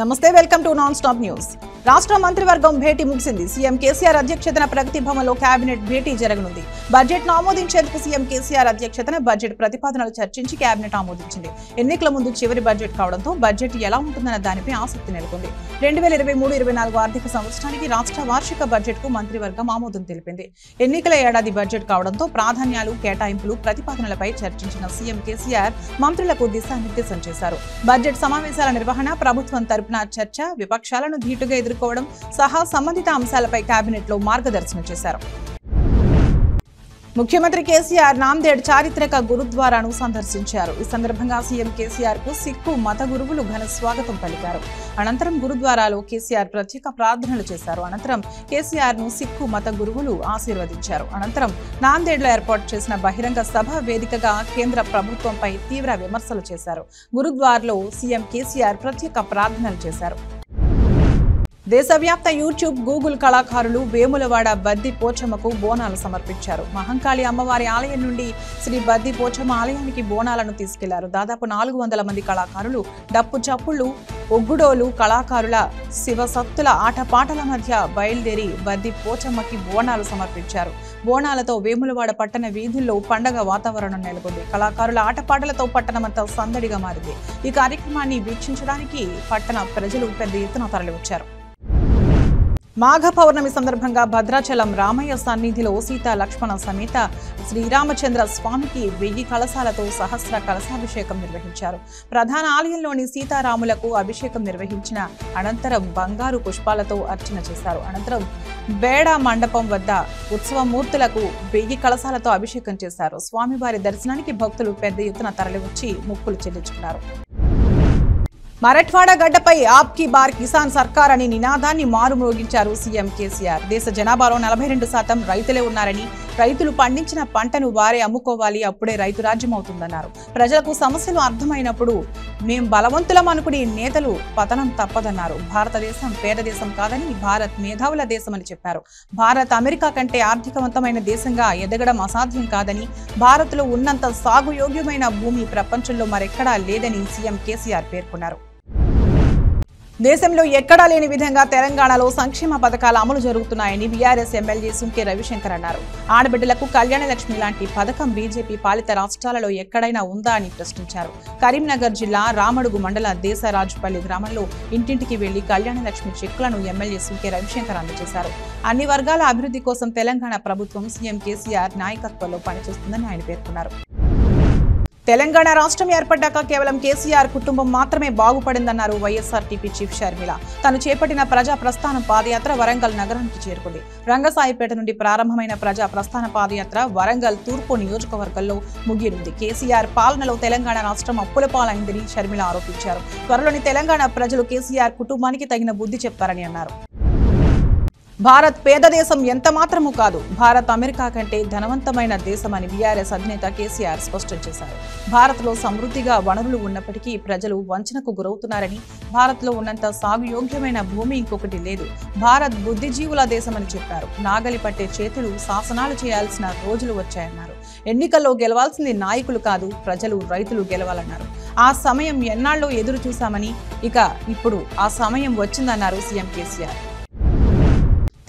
నమస్తే welcome to non stop news. రాష్ట్ర మంత్రివర్గం భేటీ ముగిసింది. సీఎం కేసీఆర్ అధ్యక్షతన ప్రగతి భవన్లో కేబినెట్ భేటీ జరగనుంది. బడ్జెట్ ఆమోదించేందుకు సీఎం కేసీఆర్ అధ్యక్షతన బడ్జెట్ ప్రతిపాదనలు చర్చించి కేబినెట్ ఆమోదించింది. ఎన్నికల ముందు చివరి బడ్జెట్ కావడంతో బడ్జెట్ ఎలా ఉంటుందన్న దానిపై ఆసక్తి నెలకొంది. 2023-24 ఆర్థిక సంవత్సరానికి రాష్ట్ర వార్షిక బడ్జెట్ కు మంత్రివర్గం ఆమోదం తెలిపింది. ఎన్నికల ఏడాది బడ్జెట్ కావడంతో ప్రాధాన్యాలు, కేటాయింపులు, ప్రతిపాదనలపై చర్చించిన సీఎం కేసీఆర్ మంత్రులకు దిశానిర్దేశం చేశారు. బడ్జెట్ సమావేశాల నిర్వహణ, ప్రభుత్వం తరపున చర్చ, విపక్షాలను ధీటుగా ఎదుర్కోవడం సహా సంబంధిత అంశాలపై కేబినెట్ లో మార్గదర్శనం చేశారు. ముఖ్యమంత్రి కేసీఆర్ నాందేడ్ చారిత్రక గురుద్వారాను సందర్శించారు. ఈ సందర్భంగా సీఎం కేసీఆర్ కు సిక్కు మత గురువులు ఘన స్వాగతం పలికారు. అనంతరం గురుద్వారాలో కేసీఆర్ ప్రత్యేక ప్రార్థనలు చేశారు. అనంతరం కేసీఆర్ ను సిక్కు మత గురువులు ఆశీర్వదించారు. అనంతరం నాందేడ్లో ఏర్పాటు చేసిన బహిరంగ సభ వేదికగా కేంద్ర ప్రభుత్వంపై తీవ్ర విమర్శలు చేశారు. గురుద్వార్లో సీఎం కేసీఆర్ ప్రత్యేక ప్రార్థనలు చేశారు. దేశవ్యాప్త యూట్యూబ్, గూగుల్ కళాకారులు వేములవాడ బద్ది పోచమ్మకు బోనాలు సమర్పించారు. మహంకాళి అమ్మవారి ఆలయం నుండి శ్రీ బద్ది పోచమ్మ ఆలయానికి బోనాలను తీసుకెళ్లారు. దాదాపు 400 మంది కళాకారులు డప్పు చప్పుళ్లు, ఒగ్గుడోలు కళాకారుల శివసత్తుల ఆటపాటల మధ్య బయలుదేరి బద్ది పోచమ్మకి బోనాలు సమర్పించారు. బోనాలతో వేములవాడ పట్టణ వీధుల్లో పండగ వాతావరణం నెలకొంది. కళాకారుల ఆటపాటలతో పట్టణమంతా సందడిగా మారింది. ఈ కార్యక్రమాన్ని వీక్షించడానికి పట్టణ ప్రజలు పెద్ద ఎత్తున తరలివచ్చారు. మాఘ పౌర్ణమి సందర్భంగా భద్రాచలం రామయ్య సన్నిధిలో సీతా లక్ష్మణ సమేత శ్రీరామచంద్ర స్వామికి 1000 కలశాలతో సహస్ర కలశాభిషేకం నిర్వహించారు. ప్రధాన ఆలయంలోని సీతారాములకు అభిషేకం నిర్వహించిన అనంతరం బంగారు పుష్పాలతో అర్చన చేశారు. అనంతరం బేడ మండపం వద్ద ఉత్సవమూర్తులకు 1000 కలశాలతో అభిషేకం చేశారు. స్వామివారి దర్శనానికి భక్తులు పెద్ద ఎత్తున తరలివచ్చి మొక్కులు చెల్లించుకున్నారు. మరాఠ్వాడా గడ్డపై ఆప్ కీ బార్ కిసాన్ సర్కార్ అని నినాదాన్ని మారుమ్రోగించారు సీఎం కేసీఆర్. దేశ జనాభాలో 42% రైతులే ఉన్నారని, రైతులు పండించిన పంటను వారే అమ్ముకోవాలి, అప్పుడే రైతు రాజ్యం అవుతుందన్నారు. ప్రజలకు సమస్యలు అర్థమైనప్పుడు మేం బలవంతులం అనుకునే నేతలు పతనం తప్పదన్నారు. భారతదేశం పేద దేశం కాదని, భారత్ మేధావుల దేశమని చెప్పారు. భారత్ అమెరికా కంటే ఆర్థికవంతమైన దేశంగా ఎదగడం అసాధ్యం కాదని, భారత్లో ఉన్నంత సాగుయోగ్యమైన భూమి ప్రపంచంలో మరెక్కడా లేదని సీఎం కేసీఆర్ పేర్కొన్నారు. దేశంలో ఎక్కడా లేని విధంగా తెలంగాణలో సంక్షేమ పథకాలు అమలు జరుగుతున్నాయని బీఆర్ఎస్ ఎమ్మెల్యే సుంకే రవిశంకర్ అన్నారు. ఆడబిడ్డలకు కళ్యాణలక్ష్మి లాంటి పథకం బీజేపీ పాలిత రాష్ట్రాలలో ఎక్కడైనా ఉందా అని ప్రశ్నించారు. కరీంనగర్ జిల్లా రామడుగు మండల దేశరాజుపల్లి గ్రామంలో ఇంటింటికి వెళ్లి కళ్యాణలక్ష్మి చెక్కులను ఎమ్మెల్యే సుంకే రవిశంకర్ అందజేశారు. అన్ని వర్గాల అభివృద్ధి కోసం తెలంగాణ ప్రభుత్వం సీఎం కేసీఆర్ నాయకత్వంలో పనిచేస్తుందని ఆయన పేర్కొన్నారు. తెలంగాణ రాష్ట్రం ఏర్పడ్డాక కేవలం కేసీఆర్ కుటుంబం మాత్రమే బాగుపడిందన్నారు వైఎస్ఆర్టీపీ చీఫ్ షర్మిల. తాను చేపట్టిన ప్రజా ప్రస్థానం పాదయాత్ర వరంగల్ నగరానికి చేరుకుంది. రంగసాయిపేట నుండి ప్రారంభమైన ప్రజా ప్రస్థాన పాదయాత్ర వరంగల్ తూర్పు నియోజకవర్గంలో ముగియనుంది. కేసీఆర్ పాలనలో తెలంగాణ రాష్ట్రం అప్పుల పాలైందని షర్మిల ఆరోపించారు. త్వరలోని తెలంగాణ ప్రజలు కేసీఆర్ కుటుంబానికి తగిన బుద్ధి చెప్తారని అన్నారు. భారత్ పేద దేశం ఎంత మాత్రమూ కాదు, భారత్ అమెరికా కంటే ధనవంతమైన దేశమని బీఆర్ఎస్ అధినేత కేసీఆర్ స్పష్టం చేశారు. భారత్లో సమృద్ధిగా వనరులు ఉన్నప్పటికీ ప్రజలు వంచనకు గురవుతున్నారని, భారత్లో ఉన్నంత సాగుయోగ్యమైన భూమి ఇంకొకటి లేదు, భారత్ బుద్ధిజీవుల దేశమని చెప్పారు. నాగలి పట్టే చేతులు శాసనాలు చేయాల్సిన రోజులు వచ్చాయన్నారు. ఎన్నికల్లో గెలవాల్సింది నాయకులు కాదు, ప్రజలు, రైతులు గెలవాలన్నారు. ఆ సమయం ఎన్నాళ్ళో ఎదురు చూశామని, ఇక ఇప్పుడు ఆ సమయం వచ్చిందన్నారు CM KCR.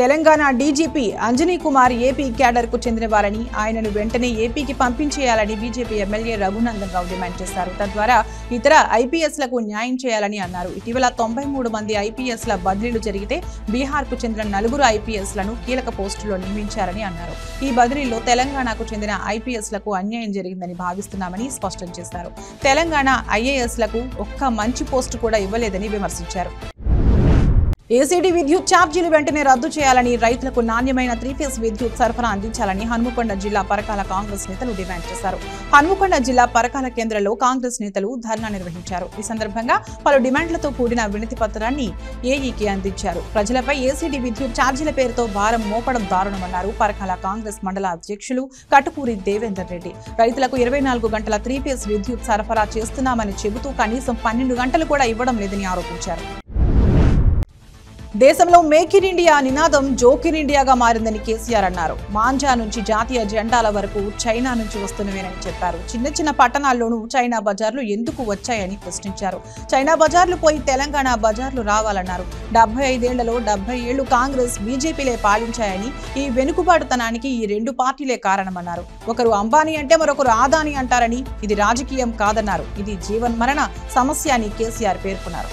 Telangana DGP Anjani Kumar AP cadre కు చెందినవారని, ఆయనను వెంటనే ఏపీకి పంపించేయాలని BJP MLA Raghunandan Rao demand చేశారు. తద్వారా ఇతర ఐపీఎస్లకు న్యాయం చేయాలని అన్నారు. ఇటీవల 93 మంది ఐపీఎస్ల బదిలీలు జరిగితే బీహార్ కు చెందిన 4 ఐపీఎస్లను కీలక పోస్టుల్లో నియమించారని అన్నారు. ఈ బదిలీలో తెలంగాణకు చెందిన ఐపీఎస్లకు అన్యాయం జరిగిందని భావిస్తున్నామని స్పష్టం చేశారు. తెలంగాణ ఐఏఎస్లకు ఒక్క మంచి పోస్టు కూడా ఇవ్వలేదని విమర్శించారు. ఏసీడీ విద్యుత్ ఛార్జీలు వెంటనే రద్దు చేయాలని, రైతులకు నాణ్యమైన 3-ఫేజ్ విద్యుత్ సరఫరా అందించాలని హన్మకొండ జిల్లా పరకాల కాంగ్రెస్ నేతలు డిమాండ్ చేశారు. హన్మకొండ జిల్లా పరకాల కేంద్రంలో కాంగ్రెస్ నేతలు ధర్నా నిర్వహించారు. ఈ సందర్భంగా పలు డిమాండ్లతో కూడిన వినతి పత్రాన్ని ఏఈకి అందించారు. ప్రజలపై ఏసీడీ విద్యుత్ ఛార్జీల పేరుతో భారం మోపడం దారుణమన్నారు పరకాల కాంగ్రెస్ మండల అధ్యక్షులు కటుకూరి దేవేందర్ రెడ్డి. రైతులకు 24 గంటల 3-ఫేజ్ విద్యుత్ సరఫరా చేస్తున్నామని చెబుతూ కనీసం 12 గంటలు కూడా ఇవ్వడం లేదని ఆరోపించారు. దేశంలో మేక్ ఇన్ ఇండియా నినాదం జోక్ ఇన్ ఇండియాగా మారిందని కేసీఆర్ అన్నారు. మాంజా నుంచి జాతీయ జెండాల వరకు చైనా నుంచి వస్తున్నవేనని చెప్పారు. చిన్న చిన్న పట్టణాల్లోనూ చైనా బజార్లు ఎందుకు వచ్చాయని ప్రశ్నించారు. చైనా బజార్లు పోయి తెలంగాణ బజార్లు రావాలన్నారు. 75 ఏళ్లలో 70 ఏళ్లు కాంగ్రెస్ బీజేపీలే పాలించాయని, ఈ వెనుకబాటుతనానికి ఈ రెండు పార్టీలే కారణమన్నారు. ఒకరు అంబానీ అంటే మరొకరు ఆదాని అంటారని, ఇది రాజకీయం కాదన్నారు. ఇది జీవన్మరణ సమస్య అని కేసీఆర్ పేర్కొన్నారు.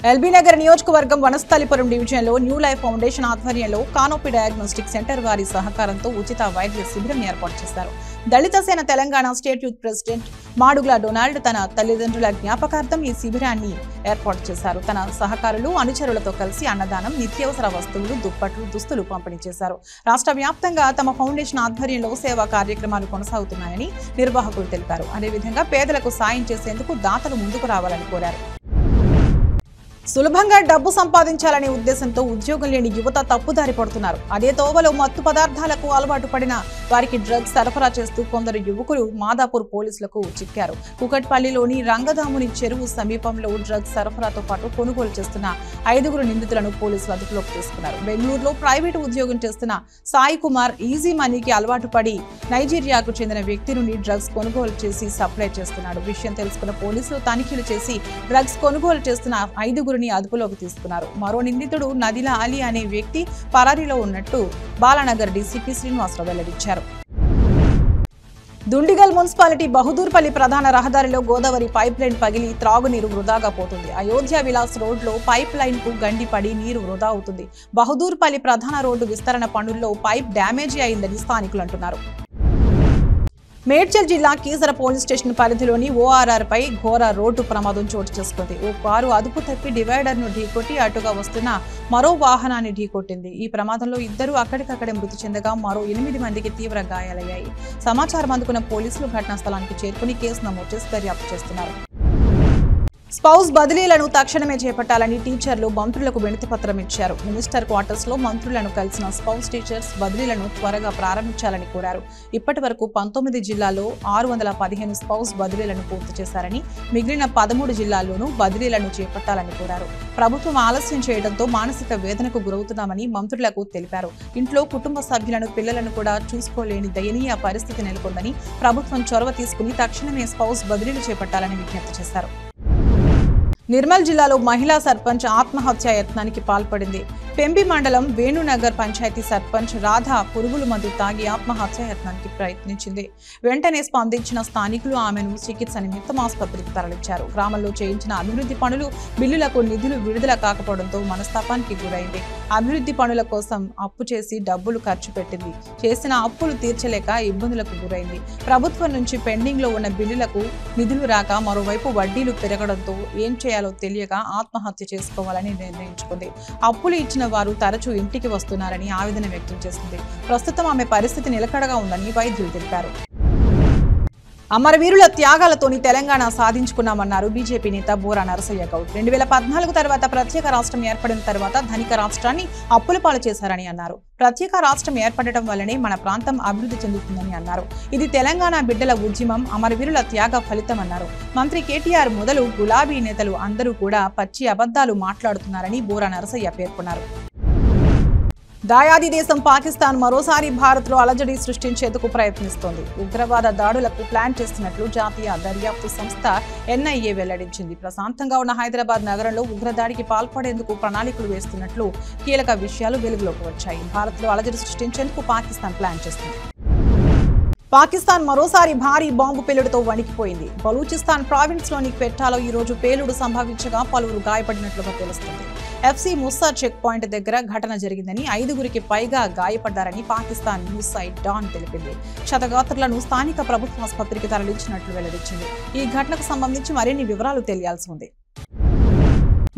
ఎల్బీ నగర్ నియోజకవర్గం వనస్థలిపురం డివిజన్లో న్యూ లైఫ్ ఫౌండేషన్ ఆధ్వర్యంలో కానోపి డయాగ్నోస్టిక్ సెంటర్ వారి సహకారంతో ఉచిత వైద్య శిబిరం ఏర్పాటు చేశారు. దళిత సేన Telangana state youth president Madugula Donald తన తల్లిదండ్రుల జ్ఞాపకార్థం ఈ శిబిరాన్ని ఏర్పాటు చేశారు. తన సహకారులు అనుచరులతో కలిసి అన్నదానం, నిత్యావసర వస్తువులు, దుప్పట్లు, దుస్తులు పంపిణీ చేశారు. రాష్ట్ర వ్యాప్తంగా తమ ఫౌండేషన్ ఆధ్వర్యంలో సేవా కార్యక్రమాలు కొనసాగుతున్నాయని నిర్వాహకులు తెలిపారు. అదేవిధంగా పేదలకు సాయం చేసేందుకు దాతలు ముందుకు రావాలని కోరారు. సులభంగా డబ్బు సంపాదించాలనే ఉద్దేశంతో ఉద్యోగం లేని యువత తప్పుదారి పడుతున్నారు. అదే తోవలో మత్తు పదార్థాలకు అలవాటు పడిన వారికి డ్రగ్స్ సరఫరా చేస్తూ కొందరు యువకులు మాదాపూర్ పోలీసులకు చిక్కారు. కుకట్పల్లిలోని రంగదాముని చెరువు సమీపంలో డ్రగ్స్ సరఫరాతో పాటు కొనుగోలు చేస్తున్న 5 నిందితులను పోలీసులు అదుపులోకి తీసుకున్నారు. బెంగళూరులో ప్రైవేటు ఉద్యోగం చేస్తున్న సాయి కుమార్ ఈజీ మనీకి అలవాటు పడి నైజీరియాకు చెందిన వ్యక్తి నుండి డ్రగ్స్ కొనుగోలు చేసి సప్లై చేస్తున్నాడు. విషయం తెలుసుకున్న పోలీసులు తనిఖీలు చేసి డ్రగ్స్ కొనుగోలు చేస్తున్న 5 అదుపులోకి తీసుకున్నారు. మరో నిందితుడు నదిలా అలీ అనే వ్యక్తి పరారీలో ఉన్నట్టు బాలానగర్ డీసీపీ శ్రీనివాసరావు వెల్లడించారు. దుండిగల్ మున్సిపాలిటీ బహదూర్పల్లి ప్రధాన రహదారిలో గోదావరి పైప్ లైన్ పగిలి త్రాగునీరు వృధాగా పోతుంది. అయోధ్య విలాస్ రోడ్లో పైప్ లైన్ కు గండిపడి నీరు వృధా అవుతుంది. బహదూర్పల్లి ప్రధాన రోడ్డు విస్తరణ పనుల్లో పైప్ డ్యామేజీ అయిందని స్థానికులు అంటున్నారు. మేడ్చల్ జిల్లా కీసర పోలీస్ స్టేషన్ పరిధిలోని ఓఆర్ఆర్ పై ఘోర రోడ్డు ప్రమాదం చోటు చేసుకుంది. ఓ కారు అదుపు తప్పి డివైడర్ ను ఢీకొట్టి అటుగా వస్తున్న మరో వాహనాన్ని ఢీకొట్టింది. ఈ ప్రమాదంలో 2 అక్కడికక్కడే మృతి చెందగా మరో 8 మందికి తీవ్ర గాయాలయ్యాయి. సమాచారం అందుకున్న పోలీసులు ఘటనా స్థలానికి చేరుకుని కేసు నమోదు చేసి దర్యాప్తు చేస్తున్నారు. స్పౌస్ బదిలీలను తక్షణమే చేపట్టాలని టీచర్లు మంత్రులకు వినతిపత్రం ఇచ్చారు. మినిస్టర్ క్వార్టర్స్ లో మంత్రులను కలిసిన స్పౌస్ టీచర్స్ బదిలీలను త్వరగా ప్రారంభించాలని కోరారు. ఇప్పటి వరకు 19 జిల్లాల్లో 615 స్పౌస్ బదిలీలను పూర్తి చేశారని, మిగిలిన 13 జిల్లాల్లోనూ బదిలీలను చేపట్టాలని కోరారు. ప్రభుత్వం ఆలస్యం చేయడంతో మానసిక వేదనకు గురవుతున్నామని మంత్రులకు తెలిపారు. ఇంట్లో కుటుంబ సభ్యులను, పిల్లలను కూడా చూసుకోలేని దయనీయ పరిస్థితి నెలకొందని ప్రభుత్వం చొరవ తీసుకుని తక్షణమే స్పౌస్ బదిలీలు చేపట్టాలని విజ్ఞప్తి చేశారు. నిర్మల్ జిల్లాలో మహిళా సర్పంచ్ ఆత్మహత్యా యత్నానికి పాల్పడింది. పెంబి మండలం వేణునగర్ పంచాయతీ సర్పంచ్ రాధ పురుగుల మందు తాగి ఆత్మహత్యా యత్నానికి ప్రయత్నించింది. వెంటనే స్పందించిన స్థానికులు ఆమెను చికిత్స నిమిత్తం ఆసుపత్రికి తరలించారు. గ్రామంలో చేయించిన అభివృద్ధి పనులు బిల్లులకు నిధులు విడుదల కాకపోవడంతో మనస్తాపానికి గురైంది. అభివృద్ధి పనుల కోసం అప్పు చేసి డబ్బులు ఖర్చు పెట్టింది. చేసిన అప్పులు తీర్చలేక ఇబ్బందులకు గురైంది. ప్రభుత్వం నుంచి పెండింగ్ లో ఉన్న బిల్లులకు నిధులు రాక మరోవైపు వడ్డీలు పెరగడంతో ఏం చేయాలో తెలియక ఆత్మహత్య చేసుకోవాలని నిర్ణయించుకుంది. అప్పులు ఇచ్చిన వారు తరచూ ఇంటికి వస్తున్నారని ఆవేదన వ్యక్తం చేసింది. ప్రస్తుతం ఆమె పరిస్థితి నిలకడగా ఉందని వైద్యులు తెలిపారు. అమరవీరుల త్యాగాలతోని తెలంగాణ సాధించుకున్నామన్నారు బీజేపీ నేత బోరా నరసయ్య గౌడ్. 2014 తర్వాత ప్రత్యేక రాష్ట్రం ఏర్పడిన తర్వాత ధనిక రాష్ట్రాన్ని అప్పుల పాలు చేశారని అన్నారు. ప్రత్యేక రాష్ట్రం ఏర్పడటం వల్లనే మన ప్రాంతం అభివృద్ధి చెందుతుందని అన్నారు. ఇది తెలంగాణ బిడ్డల ఉద్యమం, అమరవీరుల త్యాగ ఫలితం అన్నారు. మంత్రి కేటీఆర్ మొదలు గులాబీ నేతలు అందరూ కూడా పచ్చి అబద్ధాలు మాట్లాడుతున్నారని బోరా నరసయ్య పేర్కొన్నారు. దాయాది దేశం పాకిస్తాన్ మరోసారి భారత్లో అలజడి సృష్టించేందుకు ప్రయత్నిస్తోంది. ఉగ్రవాద దాడులకు ప్లాన్ చేస్తున్నట్లు జాతీయ దర్యాప్తు సంస్థ ఎన్ఐఏ వెల్లడించింది. ప్రశాంతంగా ఉన్న హైదరాబాద్ నగరంలో ఉగ్రదాడికి పాల్పడేందుకు ప్రణాళికలు వేస్తున్నట్లు కీలక విషయాలు వెలుగులోకి వచ్చాయి. భారత్లో అలజడి సృష్టించేందుకు పాకిస్తాన్ ప్లాన్ చేస్తుంది. పాకిస్తాన్ మరోసారి భారీ బాంబు పేలుడుతో వణికిపోయింది. బలూచిస్తాన్ ప్రావిన్స్ లోని క్వెట్టాలో ఈ రోజు పేలుడు సంభవించగా పలువురు గాయపడినట్లుగా తెలుస్తుంది. ఎఫ్సి ముస్సా చెక్ పాయింట్ దగ్గర ఘటన జరిగిందని, 5గురికి పైగా గాయపడ్డారని పాకిస్తాన్ న్యూస్ సైట్ డాన్ తెలిపింది. క్షతగాత్రులను స్థానిక ప్రభుత్వ ఆసుపత్రికి తరలించినట్లు వెల్లడించింది. ఈ ఘటనకు సంబంధించి మరిన్ని వివరాలు తెలియాల్సి ఉంది.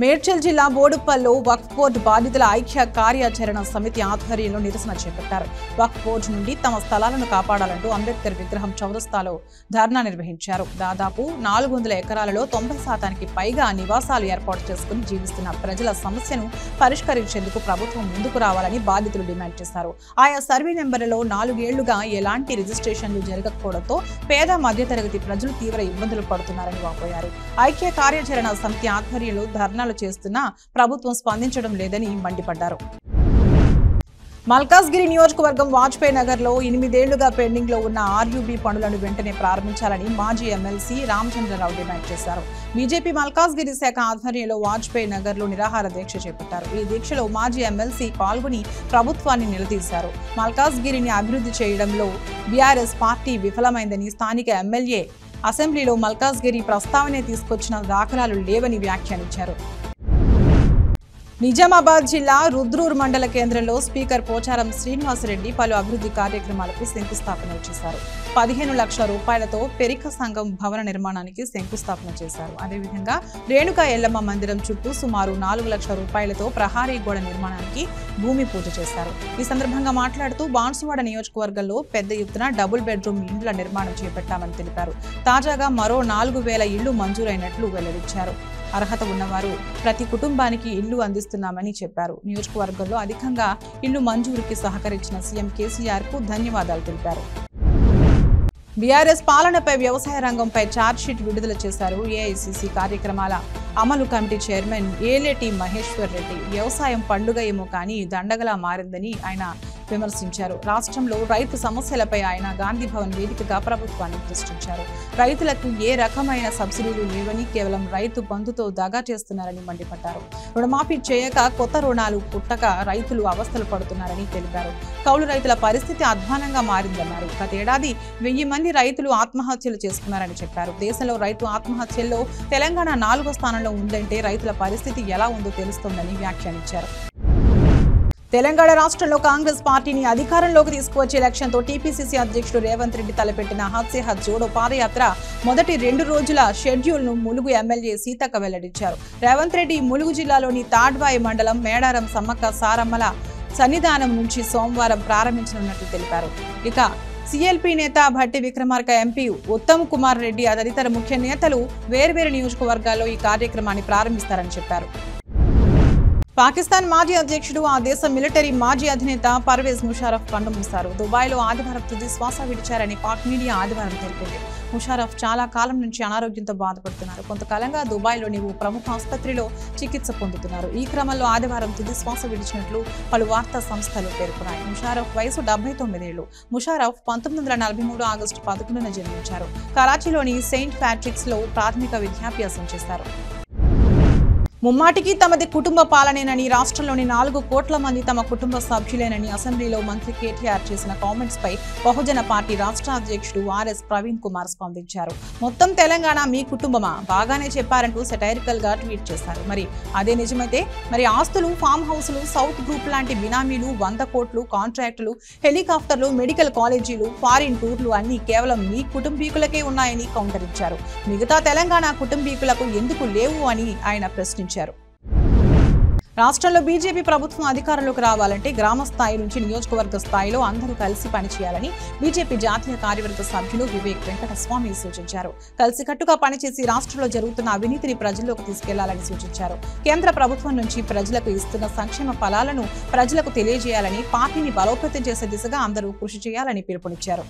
మేడ్చల్ జిల్లా బోడుప్పల్లో వక్ఫ్ బోర్డు బాధితుల ఐక్య కార్యాచరణ సమితి ఆధ్వర్యంలో నిరసన చేపట్టారు. వక్ఫ్ బోర్డు నుండి తమ స్థలాలను కాపాడాలంటూ అంబేద్కర్ విగ్రహం చౌరస్తాలో ధర్నా నిర్వహించారు. దాదాపు 400 ఎకరాలలో 90% పైగా నివాసాలు ఏర్పాటు చేసుకుని జీవిస్తున్న ప్రజల సమస్యను పరిష్కరించేందుకు ప్రభుత్వం ముందుకు రావాలని బాధితులు డిమాండ్ చేశారు. ఆయా సర్వే నెంబర్లలో 4 ఏళ్లుగా ఎలాంటి రిజిస్ట్రేషన్లు జరగకపోవడంతో పేద మధ్యతరగతి ప్రజలు తీవ్ర ఇబ్బందులు పడుతున్నారని వాపోయారు. ఐక్య కార్యాచరణ సమితి ఆధ్వర్యంలో ధర్నాలు ప్రయత్నాలు చేస్తున్నా ప్రభుత్వం స్పందించడం లేదని మండిపడ్డారు. మల్కాజ్గిరి నియోజకవర్గం వాజ్పేయి నగర్ లో 8 ఏళ్లుగా పెండింగ్ లో ఉన్న ఆర్యూబీ పనులను వెంటనే ప్రారంభించాలని మాజీ ఎమ్మెల్సీ రామచంద్రరావు డిమాండ్ చేశారు. బీజేపీ మల్కాజ్గిరి శాఖ ఆధ్వర్యంలో వాజ్పేయి నగర్ లో నిరాహార దీక్ష చేపట్టారు. ఈ దీక్షలో మాజీ ఎమ్మెల్సీ పాల్గొని ప్రభుత్వాన్ని నిలదీశారు. మల్కాజ్గిరిని అభివృద్ధి చేయడంలో బీఆర్ఎస్ పార్టీ విఫలమైందని, స్థానిక ఎమ్మెల్యే అసెంబ్లీలో మల్కాజ్గిరి ప్రస్తావనే తీసుకొచ్చిన దాఖలాలు లేవని వ్యాఖ్యానించారు. నిజామాబాద్ జిల్లా రుద్రూర్ మండల కేంద్రంలో స్పీకర్ పోచారం శ్రీనివాసరెడ్డి పలు అభివృద్ధి కార్యక్రమాలకు శంకుస్థాపన చేశారు. 15 లక్షల రూపాయలతో పెరిక సంఘం భవన నిర్మాణానికి శంకుస్థాపన చేశారు. అదేవిధంగా రేణుకా ఎల్లమ్మ మందిరం చుట్టూ సుమారు 4 లక్షల రూపాయలతో ప్రహారీ గోడ నిర్మాణానికి భూమి పూజ చేశారు. ఈ సందర్భంగా మాట్లాడుతూ బాన్సువాడ నియోజకవర్గంలో పెద్ద ఎత్తున డబుల్ బెడ్రూమ్ ఇండ్ల నిర్మాణం చేపట్టామని తెలిపారు. తాజాగా మరో 4,000 ఇళ్లు మంజూరైనట్లు వెల్లడించారు. అర్హత ఉన్నవారు ప్రతి కుటుంబానికి ఇల్లు అందిస్తున్నామని చెప్పారు. నియోజకవర్గంలో అధికంగా ఇల్లు మంజూరుకి సహకరించిన సీఎం కేసీఆర్ కు ధన్యవాదాలు తెలిపారు. బీఆర్ఎస్ పాలనపై వ్యవసాయ రంగంపై ఛార్జ్షీట్ విడుదల చేశారు. ఏఐసీసీ కార్యక్రమాల అమలు కమిటీ చైర్మన్ ఏలేటి మహేశ్వర్ రెడ్డి. వ్యవసాయం పండుగ ఏమో కానీ దండగలా మారిందని ఆయన విమర్శించారు. రాష్ట్రంలో రైతు సమస్యలపై ఆయన గాంధీ భవన్ వేదికగా ప్రభుత్వాన్ని ప్రశ్నించారు. రైతులకు ఏ రకమైన సబ్సిడీలు లేవని, కేవలం రైతు బంధుతో దగా చేస్తున్నారని మండిపడ్డారు. రుణమాఫీ చేయక కొత్త రుణాలు పుట్టక రైతులు అవస్థలు పడుతున్నారని తెలిపారు. కౌలు రైతుల పరిస్థితి అధ్వానంగా మారిందన్నారు. గతేడాది 1000 మంది రైతులు ఆత్మహత్యలు చేసుకున్నారని చెప్పారు. దేశంలో రైతు ఆత్మహత్యల్లో తెలంగాణ 4వ స్థానంలో ఉందంటే రైతుల పరిస్థితి ఎలా ఉందో తెలుస్తోందని వ్యాఖ్యానించారు. తెలంగాణ రాష్ట్రంలో కాంగ్రెస్ పార్టీని అధికారంలోకి తీసుకువచ్చే లక్ష్యంతో టీపీసీసీ అధ్యక్షుడు రేవంత్ రెడ్డి తలపెట్టిన హద్ సే హద్ జోడో పాదయాత్ర మొదటి 2 రోజుల షెడ్యూల్ను ములుగు ఎమ్మెల్యే సీతక్క వెల్లడించారు. రేవంత్ రెడ్డి ములుగు జిల్లాలోని తాడ్వాయి మండలం మేడారం సమ్మక్క సారమ్మల సన్నిధానం నుంచి సోమవారం ప్రారంభించనున్నట్లు తెలిపారు. ఇక సీఎల్పీ నేత భట్టి విక్రమార్క, ఎంపీ ఉత్తమ్ కుమార్ రెడ్డి తదితర ముఖ్య నేతలు వేర్వేరు నియోజకవర్గాల్లో ఈ కార్యక్రమాన్ని ప్రారంభిస్తారని చెప్పారు. పాకిస్తాన్ మాజీ అధ్యక్షుడు, ఆ దేశ మిలిటరీ మాజీ అధినేత పర్వేజ్ ముషారఫ్ కన్నుమూశారు. దుబాయ్లో ఆదివారం తుది శ్వాస విడిచారని పాక్ మీడియా ఆదివారం తెలిపింది. ముషారఫ్ చాలా కాలం నుంచి అనారోగ్యంతో బాధపడుతున్నారు. కొంతకాలంగా దుబాయ్లోని ఓ ప్రముఖ ఆసుపత్రిలో చికిత్స పొందుతున్నారు. ఈ క్రమంలో ఆదివారం తుది శ్వాస విడిచినట్లు పలు వార్తా సంస్థలు పేర్కొన్నాయి. ముషారఫ్ వయసు 79 ఏళ్లు. ముషారఫ్ 1943 ఆగస్టు 11న జన్మించారు. కరాచీలోని సెయింట్ ప్యాట్రిక్స్ లో ప్రాథమిక విద్యాభ్యాసం చేశారు. ముమ్మాటికి తమది కుటుంబ పాలనేనని, రాష్ట్రంలోని 4 కోట్ల మంది తమ కుటుంబ సభ్యులేనని అసెంబ్లీలో మంత్రి కేటీఆర్ చేసిన కామెంట్స్ పై బహుజన పార్టీ రాష్ట్ర అధ్యక్షుడు ఆర్ఎస్ ప్రవీణ్ కుమార్ స్పందించారు. మొత్తం తెలంగాణ మీ కుటుంబమా? బాగానే చెప్పారంటూ సెటైరికల్ గా ట్వీట్ చేశారు. మరి అదే నిజమైతే మరి ఆస్తులు, ఫామ్ హౌస్లు, సౌత్ గ్రూప్ లాంటి బినామీలు, 100 కోట్లు, కాంట్రాక్టులు, హెలికాప్టర్లు, మెడికల్ కాలేజీలు, ఫారిన్ టూర్లు అన్ని కేవలం మీ కుటుంబీకులకే ఉన్నాయని కౌంటరించారు. మిగతా తెలంగాణ కుటుంబీకులకు ఎందుకు లేవు అని ఆయన ప్రశ్నించారు. రాష్ట్రంలో బీజేపీ ప్రభుత్వం అధికారంలోకి రావాలంటే గ్రామ స్థాయి నుంచి నియోజకవర్గ స్థాయిలో అందరూ కలిసి పనిచేయాలని బీజేపీ జాతీయ కార్యవర్గ సభ్యులు వివేక్ వెంకటస్వామి సూచించారు. కలిసికట్టుగా పనిచేసి రాష్ట్రంలో జరుగుతున్న అవినీతిని ప్రజల్లోకి తీసుకెళ్లాలని సూచించారు. కేంద్ర ప్రభుత్వం నుంచి ప్రజలకు ఇస్తున్న సంక్షేమ ఫలాలను ప్రజలకు తెలియజేయాలని, పార్టీని బలోపేతం చేసే దిశగా అందరూ కృషి చేయాలని పిలుపునిచ్చారు.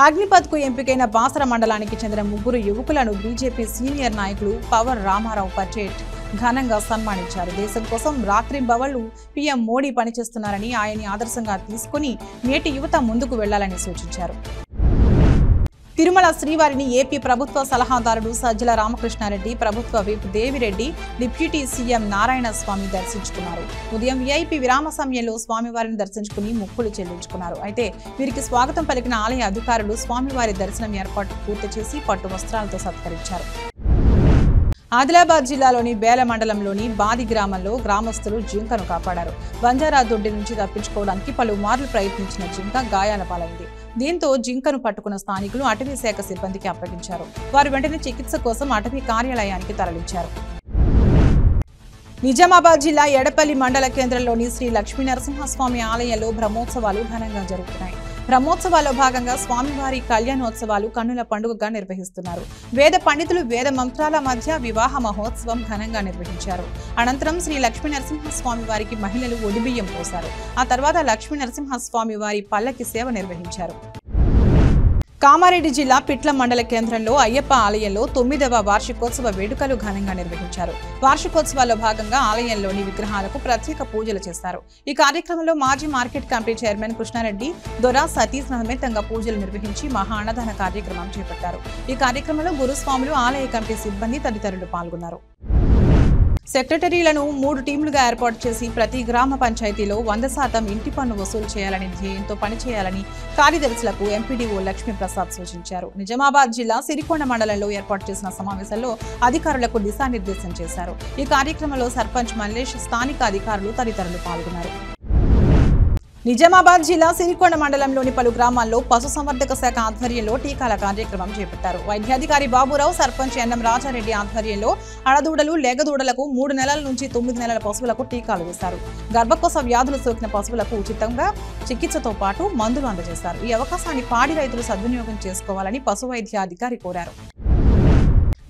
అగ్నిపథ్కు ఎంపికైన బాసర మండలానికి చెందిన 3 యువకులను బీజేపీ సీనియర్ నాయకులు పవర్ రామారావు పటేల్ ఘనంగా సన్మానించారు. దేశం కోసం రాత్రింబవళ్లు పీఎం మోడీ పనిచేస్తున్నారని, ఆయన్ని ఆదర్శంగా తీసుకుని నేటి యువత ముందుకు వెళ్లాలని సూచించారు. తిరుమల శ్రీవారిని ఏపీ ప్రభుత్వ సలహాదారుడు సజ్జల రామకృష్ణారెడ్డి, ప్రభుత్వ whip Devireddy, deputy CM Narayanaswamy దర్శించుకున్నారు. ఉదయం వీఐపీ విరామ సమయంలో స్వామివారిని దర్శించుకుని మొక్కులు చెల్లించుకున్నారు. అయితే వీరికి స్వాగతం పలికిన ఆలయ అధికారులు స్వామివారి దర్శనం ఏర్పాటు పూర్తి చేసి పట్టు వస్త్రాలతో సత్కరించారు. ఆదిలాబాద్ జిల్లాలోని బేల మండలంలోని బాది గ్రామంలో గ్రామస్తులు జింకను కాపాడారు. బంజారా దొడ్డి నుంచి తప్పించుకోవడానికి పలుమార్లు ప్రయత్నించిన జింక గాయాల పాలైంది. దీంతో జింకను పట్టుకున్న స్థానికులు అటవీ శాఖ సిబ్బందికి అప్పగించారు. వారు వెంటనే చికిత్స కోసం అటవీ కార్యాలయానికి తరలించారు. నిజామాబాద్ జిల్లా ఎడపల్లి మండల కేంద్రంలోని శ్రీ లక్ష్మీ నరసింహస్వామి ఆలయంలో బ్రహ్మోత్సవాలు ఘనంగా జరుగుతున్నాయి. బ్రహ్మోత్సవాల్లో భాగంగా స్వామివారి కళ్యాణోత్సవాలు కన్నుల పండుగగా నిర్వహిస్తున్నారు. వేద పండితులు వేద మంత్రాల మధ్య వివాహ మహోత్సవం ఘనంగా నిర్వహించారు. అనంతరం శ్రీ లక్ష్మీ నరసింహస్వామి వారికి మహిళలు ఒడిబియ్యం పోశారు. ఆ తర్వాత లక్ష్మీ నరసింహస్వామి వారి పల్లకి సేవ నిర్వహించారు. కామారెడ్డి జిల్లా పిట్ల మండల కేంద్రంలో అయ్యప్ప ఆలయంలో 9వ వార్షికోత్సవ వేడుకలు ఘనంగా నిర్వహించారు. వార్షికోత్సవాల్లో భాగంగా ఆలయంలోని విగ్రహాలకు ప్రత్యేక పూజలు చేశారు. ఈ కార్యక్రమంలో మాజీ మార్కెట్ కమిటీ చైర్మన్ కృష్ణారెడ్డి, దొరా సతీష్ సమేతంగా పూజలు నిర్వహించి మహా అన్నదాన కార్యక్రమం చేపట్టారు. ఈ కార్యక్రమంలో గురుస్వాములు, ఆలయ కమిటీ సిబ్బంది తదితరులు పాల్గొన్నారు. సెక్రటరీలను 3 టీంలుగా ఏర్పాటు చేసి ప్రతి గ్రామ పంచాయతీలో 100% ఇంటి పన్ను వసూలు చేయాలని ధ్యేయంతో పనిచేయాలని కార్యదర్శులకు ఎంపీడీఓ లక్ష్మీప్రసాద్ సూచించారు. నిజామాబాద్ జిల్లా సిరికొండ మండలంలో ఏర్పాటు చేసిన సమావేశంలో అధికారులకు దిశానిర్దేశం చేశారు. ఈ కార్యక్రమంలో సర్పంచ్ మల్లేష్, స్థానిక అధికారులు తదితరులు పాల్గొన్నారు. నిజామాబాద్ జిల్లా సిరికొండ మండలంలోని పలు గ్రామాల్లో పశుసంవర్ధక శాఖ ఆధ్వర్యంలో టీకాల కార్యక్రమం చేపట్టారు. వైద్యాధికారి బాబురావు, సర్పంచ్ ఎన్ఎం రాజారెడ్డి ఆధ్వర్యంలో అడదూడలు, లేగదూడలకు 3 నెలల నుంచి 9 నెలల పశువులకు టీకాలు వేశారు. గర్భకోశ వ్యాధులు సోకిన పశువులకు ఉచితంగా చికిత్సతో పాటు మందులు అందజేశారు. ఈ అవకాశాన్ని పాడి రైతులు సద్వినియోగం చేసుకోవాలని పశు వైద్యాధికారి కోరారు.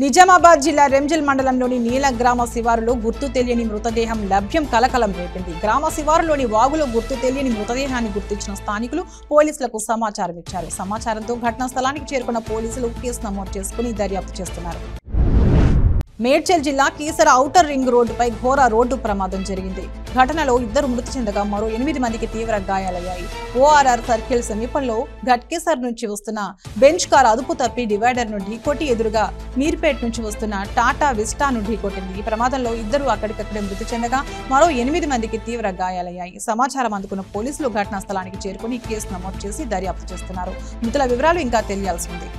నిజామాబాద్ జిల్లా రెంజల్ మండలంలోని నీల గ్రామ శివారులో గుర్తు తెలియని మృతదేహం లభ్యం కలకలం రేపింది. గ్రామ శివారులోని వాగులో గుర్తు తెలియని మృతదేహాన్ని గుర్తించిన స్థానికులు పోలీసులకు సమాచారం ఇచ్చారు. సమాచారంతో ఘటనా స్థలానికి చేరుకున్న పోలీసులు కేసు నమోదు చేసుకుని దర్యాప్తు చేస్తున్నారు. మేడ్చల్ జిల్లా కీసర ఔటర్ రింగ్ రోడ్డుపై ఘోర రోడ్డు ప్రమాదం జరిగింది. ఘటనలో 2 మృతి చెందగా మరో 8 మందికి తీవ్ర గాయాలయ్యాయి. ఓఆర్ఆర్ సర్కిల్ సమీపంలో ఘట్కేసర్ నుంచి వస్తున్న బెంచ్ కార్ అదుపు తప్పి డివైడర్ ను ఢీకొట్టి ఎదురుగా మీర్పేట్ నుంచి వస్తున్న టాటా విస్టాను ఢీకొట్టింది. ఈ ప్రమాదంలో 2 అక్కడికక్కడే మృతి చెందగా మరో 8 మందికి తీవ్ర గాయాలయ్యాయి. సమాచారం అందుకున్న పోలీసులు ఘటనా స్థలానికి చేరుకుని కేసు నమోదు చేసి దర్యాప్తు చేస్తున్నారు. మృతుల వివరాలు ఇంకా తెలియాల్సి ఉంది.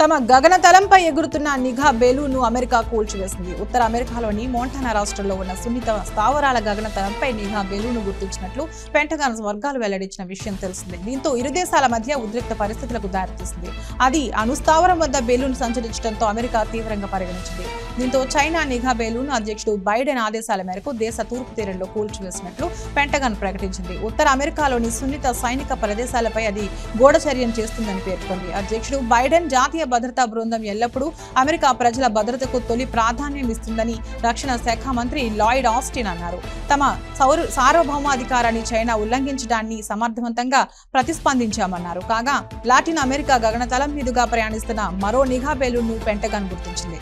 తమ గగనతలంపై ఎగురుతున్న నిఘా బెలూన్ను అమెరికా కూల్చివేసింది. ఉత్తర అమెరికాలోని మోంటానా రాష్ట్రంలో ఉన్న సున్నిత స్థావరాల గగనతలంపై నిఘా బెలూన్ను గుర్తించినట్లు పెంటగాన్ వర్గాలు వెల్లడించిన విషయం తెలిసిందే. దీంతో ఇరు దేశాల మధ్య ఉద్రిక్త పరిస్థితులకు దారితీసింది. అది అణుస్థావరం వద్ద బెలూన్ సంచరించడంతో అమెరికా తీవ్రంగా పరిగణించింది. దీంతో చైనా నిఘా బెలూన్ అధ్యక్షుడు బైడెన్ ఆదేశాల మేరకు దేశ తూర్పు తీరంలో కూల్చివేసినట్లు పెంటగాన్ ప్రకటించింది. ఉత్తర అమెరికాలోని సున్నిత సైనిక ప్రదేశాలపై అది గూఢచర్యం చేస్తుందని పేర్కొంది. అధ్యక్షుడు బైడెన్ జాతీయ భద్రతా బృందం ఎల్లప్పుడూ అమెరికా ప్రజల భద్రతకు తొలి ప్రాధాన్యం ఇస్తుందని రక్షణ శాఖ మంత్రి లాయిడ్ ఆస్టిన్ అన్నారు. తమ సార్వభౌమాధికారాన్ని చైనా ఉల్లంఘించడాన్ని సమర్థవంతంగా ప్రతిస్పందించామన్నారు. కాగా లాటిన్ అమెరికా గగనతలం మీదుగా ప్రయాణిస్తున్న మరో నిఘా బెలూన్ను పెంటగాన్ గుర్తించింది.